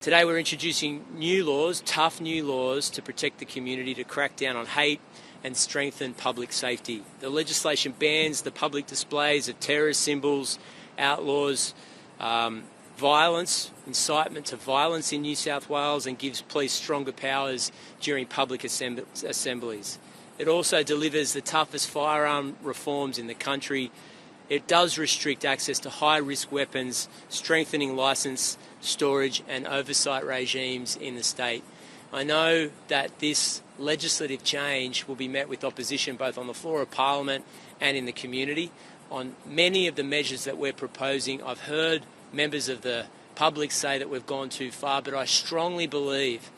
Today we're introducing new laws, tough new laws, to protect the community, to crack down on hate and strengthen public safety. The legislation bans the public displays of terrorist symbols, outlaws violence, incitement to violence in New South Wales, and gives police stronger powers during public assemblies. It also delivers the toughest firearm reforms in the country. It does restrict access to high-risk weapons, strengthening licence, storage and oversight regimes in the state. I know that this legislative change will be met with opposition both on the floor of Parliament and in the community. On many of the measures that we're proposing, I've heard members of the public say that we've gone too far, but I strongly believe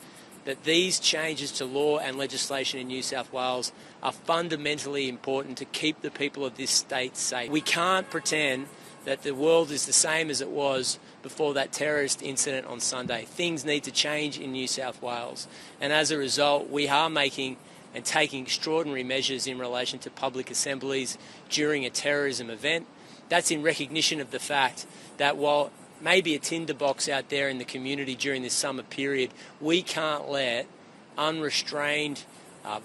that these changes to law and legislation in New South Wales are fundamentally important to keep the people of this state safe. We can't pretend that the world is the same as it was before that terrorist incident on Sunday. Things need to change in New South Wales. And as a result, we are making and taking extraordinary measures in relation to public assemblies during a terrorism event. That's in recognition of the fact that while maybe a tinderbox out there in the community during this summer period, we can't let unrestrained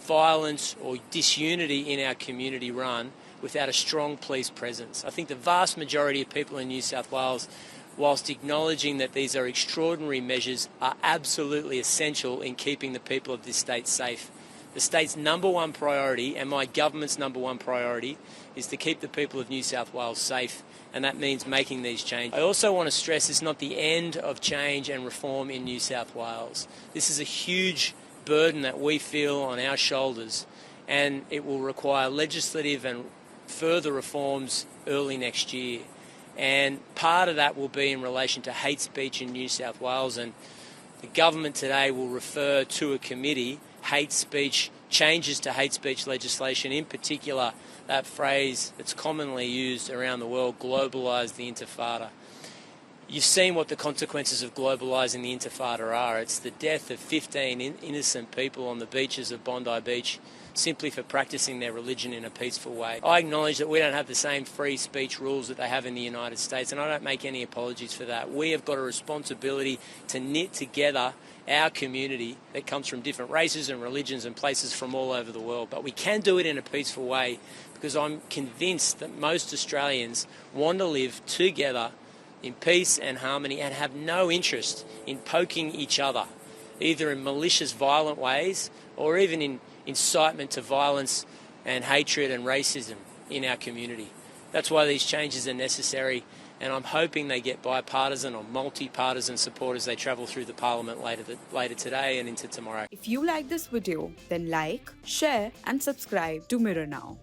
violence or disunity in our community run without a strong police presence. I think the vast majority of people in New South Wales, whilst acknowledging that these are extraordinary measures, are absolutely essential in keeping the people of this state safe. The state's number one priority, and my government's number one priority, is to keep the people of New South Wales safe, and that means making these changes. I also want to stress it's not the end of change and reform in New South Wales. This is a huge burden that we feel on our shoulders, and it will require legislative and further reforms early next year. And part of that will be in relation to hate speech in New South Wales, and the government today will refer to a committee hate speech, changes to hate speech legislation, in particular that phrase that's commonly used around the world, globalise the intifada. You've seen what the consequences of globalising the intifada are. It's the death of 15 innocent people on the beaches of Bondi Beach simply for practising their religion in a peaceful way. I acknowledge that we don't have the same free speech rules that they have in the United States, and I don't make any apologies for that. We have got a responsibility to knit together our community that comes from different races and religions and places from all over the world. But we can do it in a peaceful way because I'm convinced that most Australians want to live together in peace and harmony and have no interest in poking each other, either in malicious, violent ways or even in incitement to violence and hatred and racism in our community. That's why these changes are necessary, and I'm hoping they get bipartisan or multi-partisan support as they travel through the Parliament later today and into tomorrow. If you like this video, then like, share and subscribe to Mirror Now.